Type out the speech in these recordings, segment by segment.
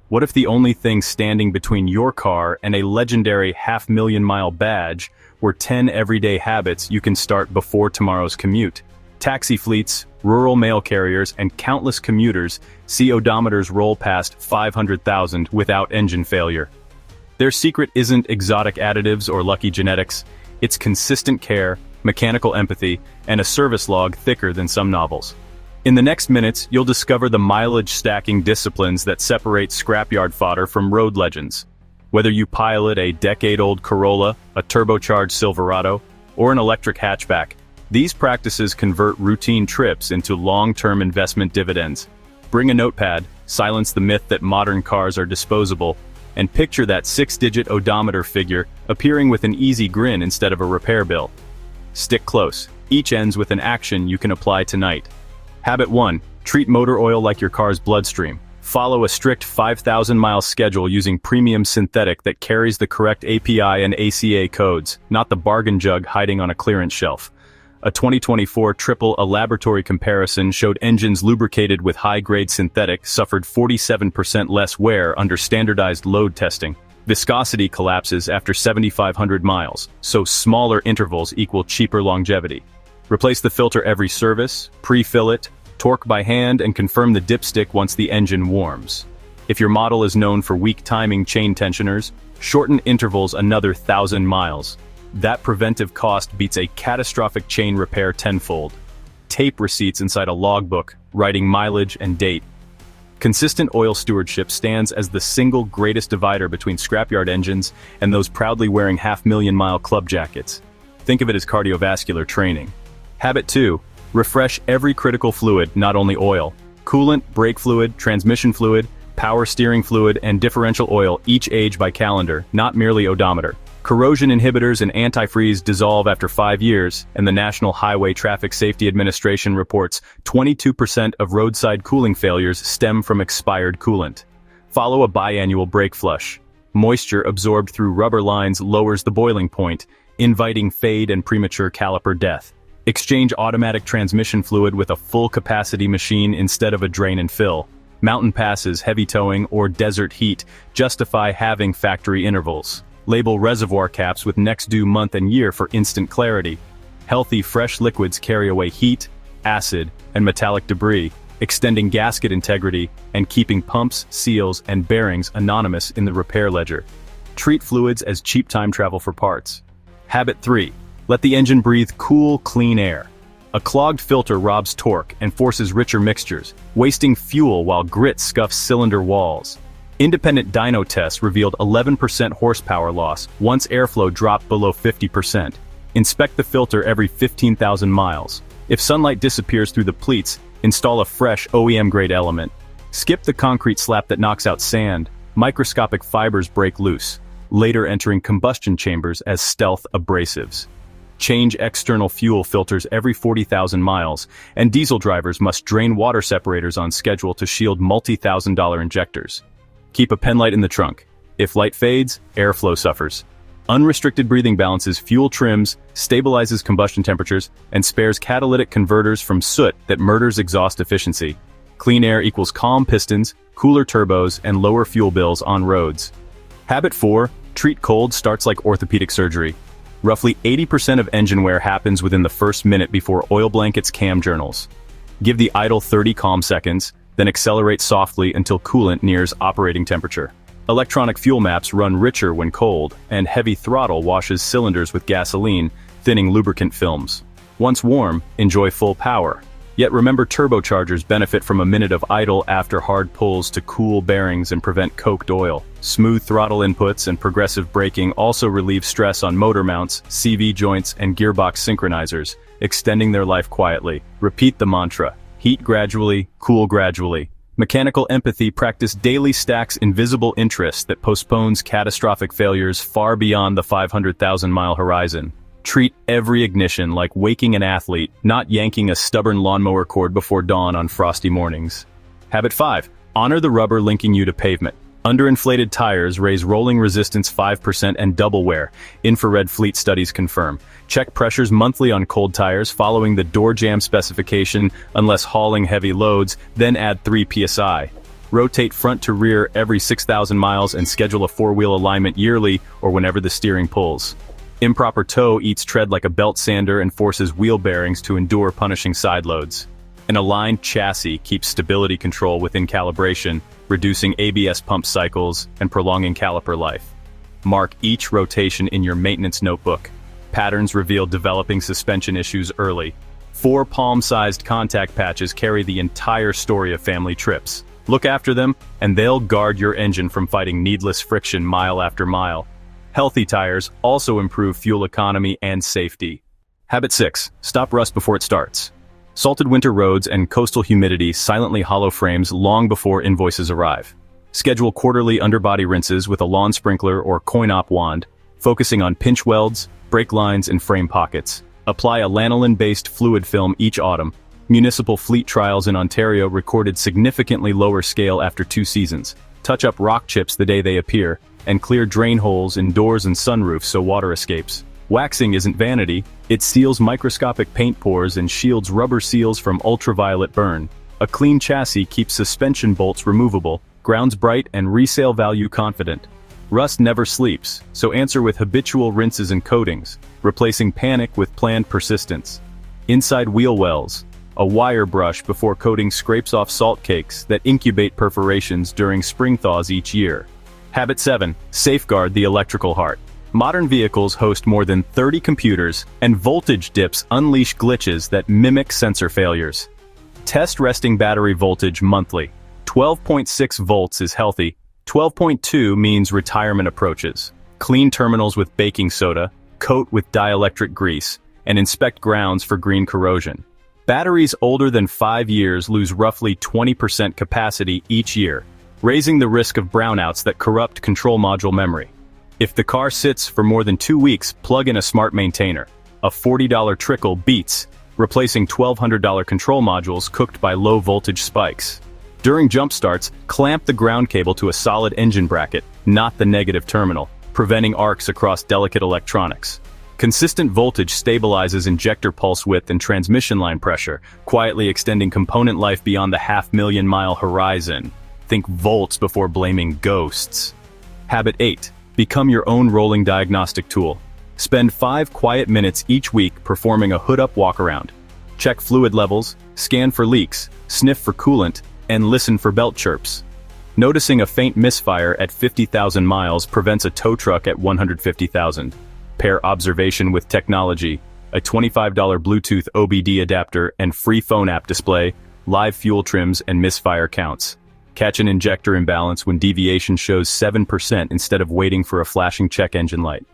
What if the only thing standing between your car and a legendary 500,000-mile badge were 10 everyday habits you can start before tomorrow's commute? Taxi fleets, rural mail carriers, and countless commuters see odometers roll past 500,000 without engine failure. Their secret isn't exotic additives or lucky genetics, it's consistent care, mechanical empathy, and a service log thicker than some novels. In the next minutes, you'll discover the mileage-stacking disciplines that separate scrapyard fodder from road legends. Whether you pilot a decade-old Corolla, a turbocharged Silverado, or an electric hatchback, these practices convert routine trips into long-term investment dividends. Bring a notepad, silence the myth that modern cars are disposable, and picture that 6-digit odometer figure appearing with an easy grin instead of a repair bill. Stick close. Each ends with an action you can apply tonight. Habit 1. Treat motor oil like your car's bloodstream. Follow a strict 5,000-mile schedule using premium synthetic that carries the correct API and ACA codes, not the bargain jug hiding on a clearance shelf. A 2024 A laboratory comparison showed engines lubricated with high-grade synthetic suffered 47% less wear under standardized load testing. Viscosity collapses after 7,500 miles, so smaller intervals equal cheaper longevity. Replace the filter every service, pre-fill it, torque by hand, and confirm the dipstick once the engine warms. If your model is known for weak timing chain tensioners, shorten intervals another 1,000 miles. That preventive cost beats a catastrophic chain repair tenfold. Tape receipts inside a logbook, writing mileage and date. Consistent oil stewardship stands as the single greatest divider between scrapyard engines and those proudly wearing 500,000-mile club jackets. Think of it as cardiovascular training. Habit 2. Refresh every critical fluid, not only oil. Coolant, brake fluid, transmission fluid, power steering fluid, and differential oil each age by calendar, not merely odometer. Corrosion inhibitors and antifreeze dissolve after 5 years, and the National Highway Traffic Safety Administration reports 22% of roadside cooling failures stem from expired coolant. Follow a biannual brake flush. Moisture absorbed through rubber lines lowers the boiling point, inviting fade and premature caliper death. Exchange automatic transmission fluid with a full-capacity machine instead of a drain and fill. Mountain passes, heavy towing, or desert heat justify having factory intervals. Label reservoir caps with next due month and year for instant clarity. Healthy, fresh liquids carry away heat, acid, and metallic debris, extending gasket integrity and keeping pumps, seals, and bearings anonymous in the repair ledger. Treat fluids as cheap time travel for parts. Habit 3. Let the engine breathe cool, clean air. A clogged filter robs torque and forces richer mixtures, wasting fuel while grit scuffs cylinder walls. Independent dyno tests revealed 11% horsepower loss once airflow dropped below 50%. Inspect the filter every 15,000 miles. If sunlight disappears through the pleats, install a fresh OEM-grade element. Skip the concrete slap that knocks out sand. Microscopic fibers break loose, later entering combustion chambers as stealth abrasives. Change external fuel filters every 40,000 miles, and diesel drivers must drain water separators on schedule to shield multi-$1,000 injectors. Keep a pen light in the trunk. If light fades, airflow suffers. Unrestricted breathing balances fuel trims, stabilizes combustion temperatures, and spares catalytic converters from soot that murders exhaust efficiency. Clean air equals calm pistons, cooler turbos, and lower fuel bills on roads. Habit 4. Treat cold starts like orthopedic surgery. Roughly 80% of engine wear happens within the first minute before oil blankets cam journals. Give the idle 30 calm seconds, then accelerate softly until coolant nears operating temperature. Electronic fuel maps run richer when cold, and heavy throttle washes cylinders with gasoline, thinning lubricant films. Once warm, enjoy full power. Yet remember, turbochargers benefit from a minute of idle after hard pulls to cool bearings and prevent coked oil. Smooth throttle inputs and progressive braking also relieve stress on motor mounts, CV joints, and gearbox synchronizers, extending their life quietly. Repeat the mantra: heat gradually, cool gradually. Mechanical empathy practice daily stacks invisible interest that postpones catastrophic failures far beyond the 500,000-mile horizon. Treat every ignition like waking an athlete, not yanking a stubborn lawnmower cord before dawn on frosty mornings. Habit 5. Honor the rubber linking you to pavement. Underinflated tires raise rolling resistance 5% and double wear, infrared fleet studies confirm. Check pressures monthly on cold tires following the door jam specification unless hauling heavy loads, then add 3 psi. Rotate front to rear every 6,000 miles and schedule a four-wheel alignment yearly or whenever the steering pulls. Improper toe eats tread like a belt sander and forces wheel bearings to endure punishing side loads. An aligned chassis keeps stability control within calibration, reducing ABS pump cycles and prolonging caliper life. Mark each rotation in your maintenance notebook. Patterns reveal developing suspension issues early. 4 palm-sized contact patches carry the entire story of family trips. Look after them, and they'll guard your engine from fighting needless friction mile after mile. Healthy tires also improve fuel economy and safety. Habit 6. Stop rust before it starts. Salted winter roads and coastal humidity silently hollow frames long before invoices arrive. Schedule quarterly underbody rinses with a lawn sprinkler or coin-op wand, focusing on pinch welds, brake lines, and frame pockets. Apply a lanolin-based fluid film each autumn. Municipal fleet trials in Ontario recorded significantly lower scale after 2 seasons. Touch up rock chips the day they appear, and clear drain holes in doors and sunroofs so water escapes. Waxing isn't vanity, it seals microscopic paint pores and shields rubber seals from ultraviolet burn. A clean chassis keeps suspension bolts removable, grounds bright, and resale value confident. Rust never sleeps, so answer with habitual rinses and coatings, replacing panic with planned persistence. Inside wheel wells, a wire brush before coating scrapes off salt cakes that incubate perforations during spring thaws each year. Habit 7. Safeguard the electrical heart. Modern vehicles host more than 30 computers, and voltage dips unleash glitches that mimic sensor failures. Test resting battery voltage monthly. 12.6 volts is healthy. 12.2 means retirement approaches. Clean terminals with baking soda, coat with dielectric grease, and inspect grounds for green corrosion. Batteries older than 5 years lose roughly 20% capacity each year, raising the risk of brownouts that corrupt control module memory. If the car sits for more than 2 weeks, plug in a smart maintainer. A $40 trickle beats replacing $1,200 control modules cooked by low voltage spikes. During jump starts, clamp the ground cable to a solid engine bracket, not the negative terminal, preventing arcs across delicate electronics. Consistent voltage stabilizes injector pulse width and transmission line pressure, quietly extending component life beyond the 500,000-mile horizon. Think volts before blaming ghosts. Habit 8. Become your own rolling diagnostic tool. Spend 5 quiet minutes each week performing a hood-up walkaround. Check fluid levels, scan for leaks, sniff for coolant, and listen for belt chirps. Noticing a faint misfire at 50,000 miles prevents a tow truck at 150,000. Pair observation with technology, a $25 Bluetooth OBD adapter and free phone app display, live fuel trims, and misfire counts. Catch an injector imbalance when deviation shows 7% instead of waiting for a flashing check engine light.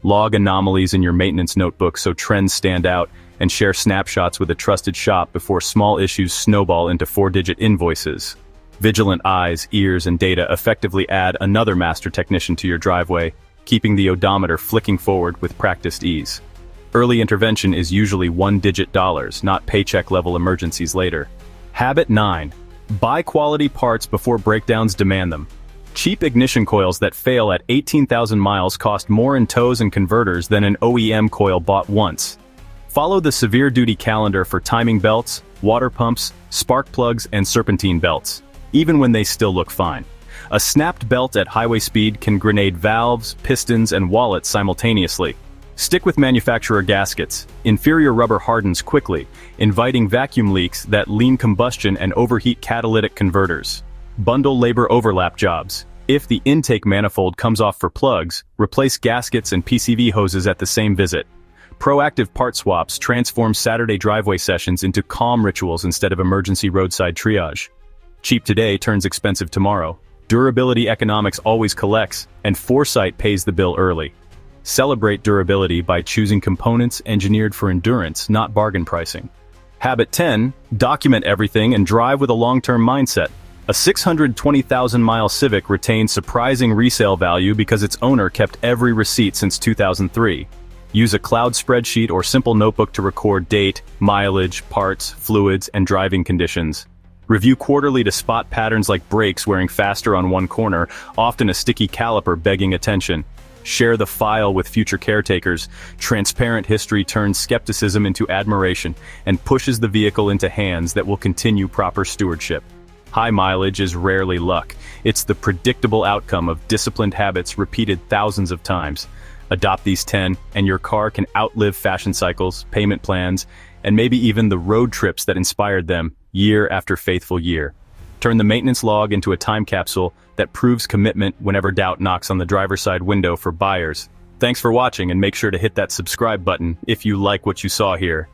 Log anomalies in your maintenance notebook so trends stand out, and share snapshots with a trusted shop before small issues snowball into 4-digit invoices. Vigilant eyes, ears, and data effectively add another master technician to your driveway, keeping the odometer flicking forward with practiced ease. Early intervention is usually 1-digit dollars, not paycheck-level emergencies later. Habit 9. Buy quality parts before breakdowns demand them. Cheap ignition coils that fail at 18,000 miles cost more in tows and converters than an OEM coil bought once. Follow the severe duty calendar for timing belts, water pumps, spark plugs, and serpentine belts, even when they still look fine. A snapped belt at highway speed can grenade valves, pistons, and wallets simultaneously. Stick with manufacturer gaskets. Inferior rubber hardens quickly, inviting vacuum leaks that lean combustion and overheat catalytic converters. Bundle labor overlap jobs. If the intake manifold comes off for plugs, replace gaskets and PCV hoses at the same visit. Proactive part swaps transform Saturday driveway sessions into calm rituals instead of emergency roadside triage. Cheap today turns expensive tomorrow. Durability economics always collects, and foresight pays the bill early. Celebrate durability by choosing components engineered for endurance, not bargain pricing. Habit 10. Document everything and drive with a long-term mindset. A 620,000-mile Civic retains surprising resale value because its owner kept every receipt since 2003. Use a cloud spreadsheet or simple notebook to record date, mileage, parts, fluids, and driving conditions. Review quarterly to spot patterns like brakes wearing faster on one corner, often a sticky caliper begging attention. Share the file with future caretakers. Transparent history turns skepticism into admiration and pushes the vehicle into hands that will continue proper stewardship. High mileage is rarely luck. It's the predictable outcome of disciplined habits repeated thousands of times. Adopt these 10, and your car can outlive fashion cycles, payment plans, and maybe even the road trips that inspired them, year after faithful year. Turn the maintenance log into a time capsule that proves commitment whenever doubt knocks on the driver's side window for buyers. Thanks for watching, and make sure to hit that subscribe button if you like what you saw here.